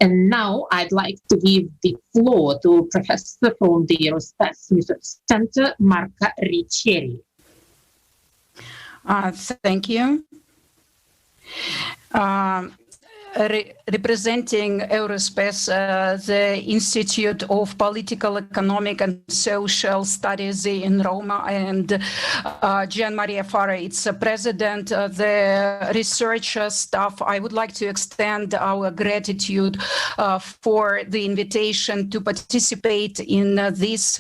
And now I'd like to give the floor to Professor from the Eurispes Research Center, Marca Ricceri. Thank you. Representing Eurispes, the Institute of Political, Economic and Social Studies in Rome, and Gian Maria Fara, its president, the research staff, I would like to extend our gratitude for the invitation to participate in this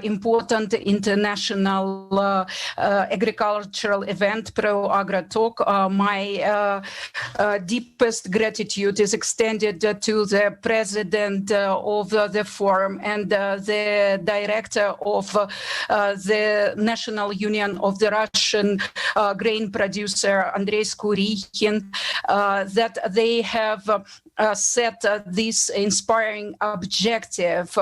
important international agricultural event, Pro Agro Talk. My deepest gratitude is extended to the president of the forum and the director of the National Union of the Russian grain producer, Andrei Skurikin, that they have set this inspiring objective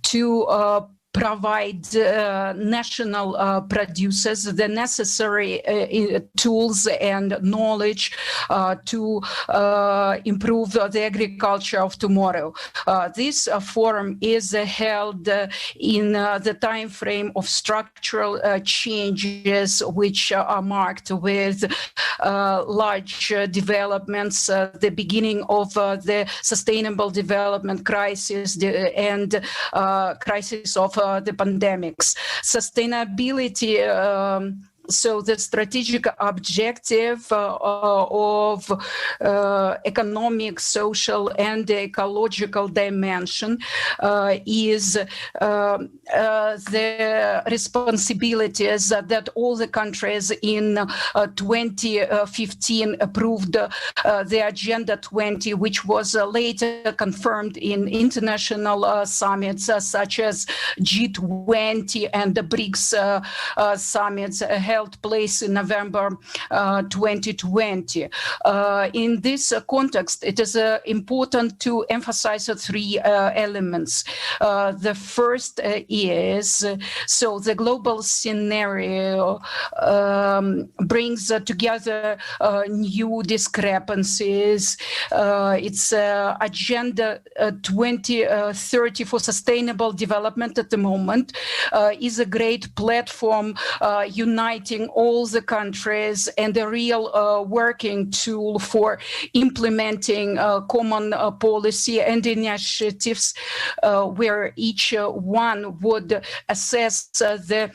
to provide national producers the necessary tools and knowledge to improve the agriculture of tomorrow. This forum is held in the time frame of structural changes which are marked with large developments, the beginning of the sustainable development crisis and crisis of the pandemics. Sustainability, so the strategic objective of economic, social, and ecological dimension is the responsibilities that all the countries in 2015 approved the Agenda 20, which was later confirmed in international summits such as G20 and the BRICS summits held place in November 2020. In this context, it is important to emphasize three elements. The first is, so the global scenario brings together new discrepancies. It's Agenda 2030 for sustainable development at the moment is a great platform uniting all the countries and a real working tool for implementing common policy and initiatives where each one would assess the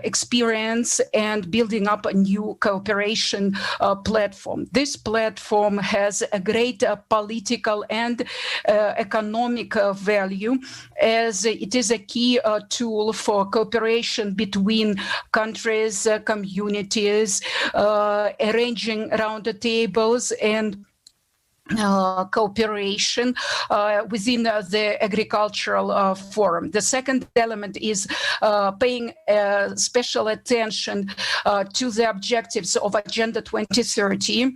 experience and building up a new cooperation platform. This platform has a great political and economic value, as it is a key tool for cooperation between countries, communities, arranging round the tables and cooperation within the agricultural forum. The second element is paying special attention to the objectives of Agenda 2030,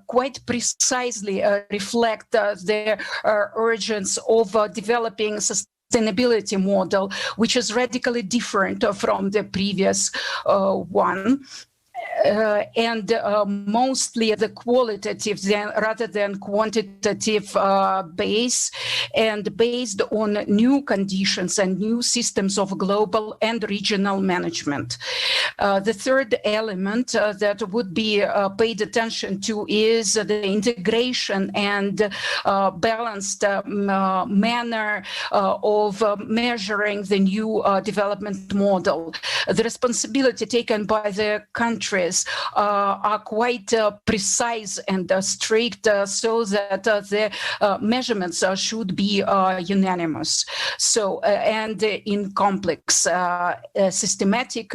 quite precisely reflect the urgence of developing sustainability model, which is radically different from the previous one. And mostly the qualitative rather than quantitative base, and based on new conditions and new systems of global and regional management. The third element that would be paid attention to is the integration and balanced manner of measuring the new development model. The responsibility taken by the countries are quite precise and strict, so that the measurements should be unanimous. So, and in complex, systematic,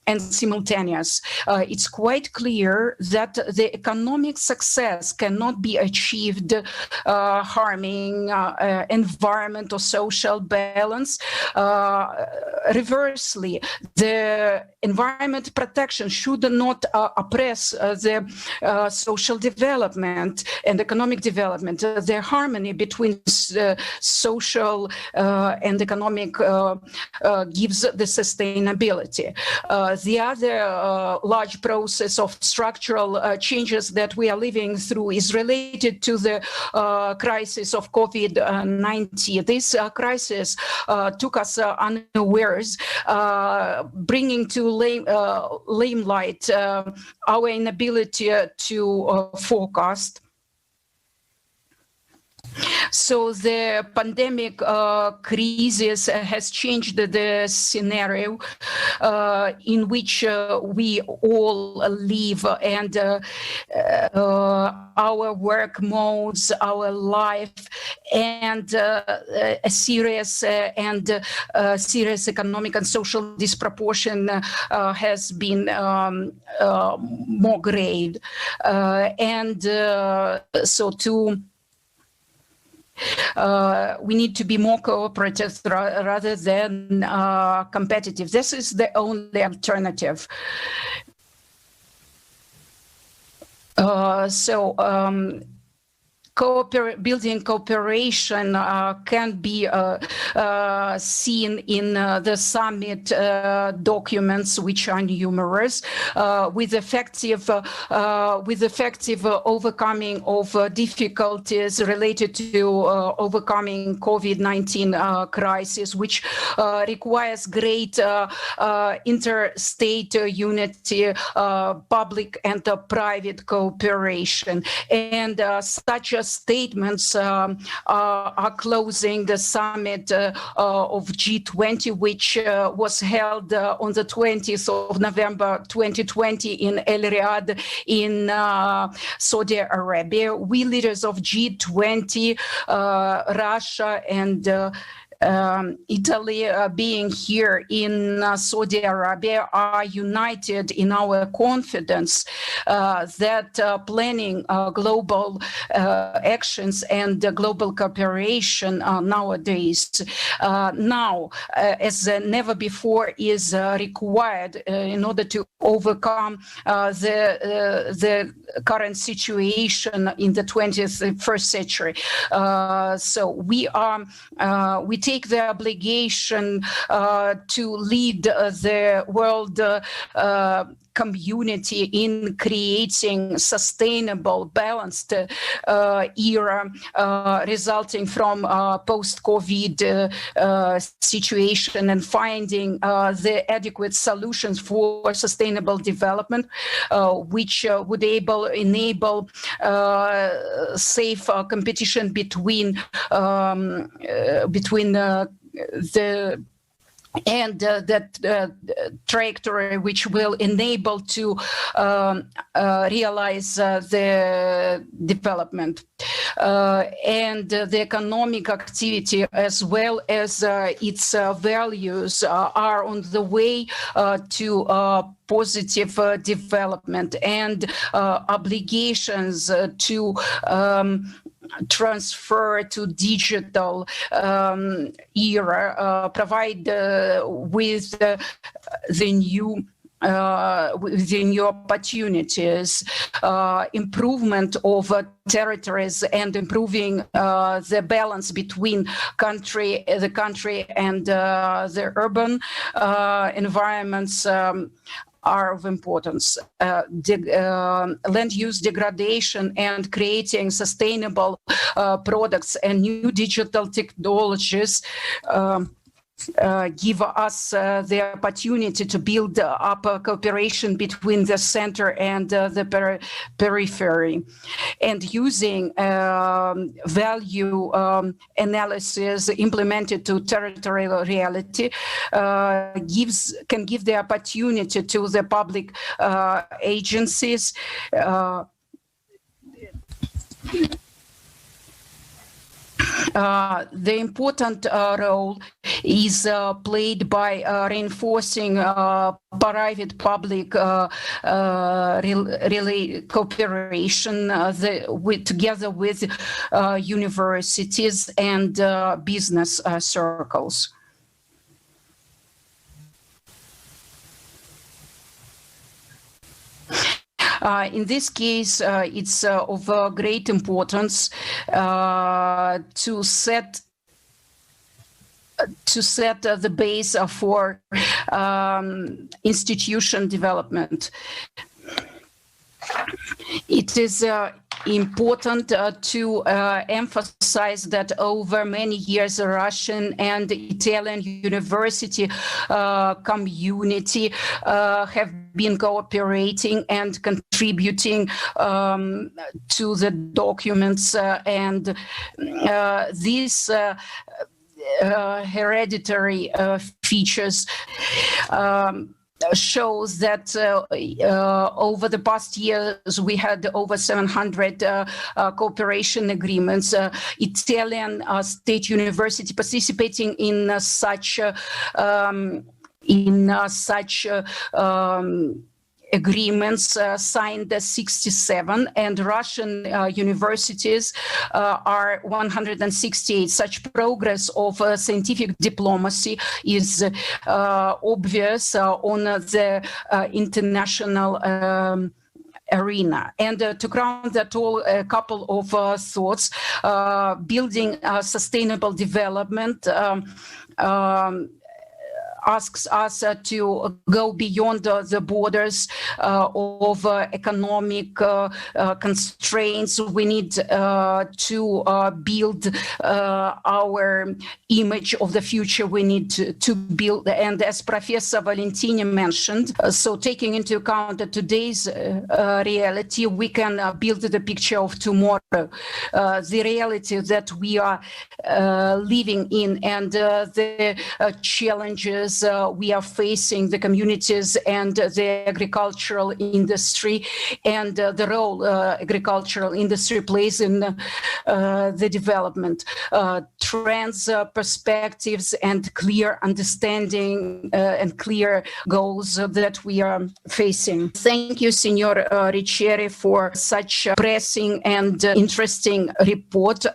and simultaneous. It's quite clear that the economic success cannot be achieved harming environment or social balance. Reversely, the environment protection should not oppress the social development and economic development. The harmony between social and economic gives the sustainability. The other large process of structural changes that we are living through is related to the crisis of COVID-19. This crisis took us unawares, bringing to limelight our inability to forecast. So the pandemic crisis has changed the scenario in which we all live, and our work modes, our life, and a serious economic and social disproportion has been more grave, and so to. We need to be more cooperative rather than competitive. This is the only alternative. Building cooperation can be seen in the summit documents, which are numerous, with effective overcoming of difficulties related to overcoming COVID-19 crisis, which requires great interstate unity, public and private cooperation, and such statements are closing the summit of G20, which was held on the 20th of November 2020 in El Riyadh in Saudi Arabia. We leaders of G20, Russia and Italy being here in Saudi Arabia are united in our confidence that planning global actions and global cooperation nowadays now as never before is required in order to overcome the current situation in the 21st century. So we take the obligation to lead the world community in creating sustainable, balanced era resulting from post-COVID situation, and finding the adequate solutions for sustainable development, which would enable safe competition between the and that trajectory which will enable to realize the development and the economic activity as well as its values are on the way to positive development, and obligations to transfer to digital era provide with the new opportunities, improvement of territories, and improving the balance between the country and the urban environments are of importance. Land use degradation and creating sustainable products and new digital technologies give us the opportunity to build up a cooperation between the center and the periphery, and using value analysis implemented to territorial reality can give the opportunity to the public agencies the important role is played by reinforcing private-public cooperation together with universities and business circles. In this case, it's of great importance to set to set the base for institution development. It is important to emphasize that over many years, the Russian and Italian university community have been cooperating and contributing to the documents, and these hereditary features shows that over the past years we had over 700 cooperation agreements. Italian state university participating in such agreements signed 67, and Russian universities are 168. Such progress of scientific diplomacy is obvious on the international arena. And to ground that all, a couple of thoughts. Building sustainable development asks us to go beyond the borders of economic constraints. We need to build our image of the future. We need to build, and as Professor Valentini mentioned, so taking into account today's reality, we can build the picture of tomorrow, the reality that we are living in, and the challenges we are facing, the communities and the agricultural industry, and the role agricultural industry plays in the development. Trends, perspectives, and clear understanding and clear goals that we are facing. Thank you, Signor Ricceri, for such a pressing and interesting report.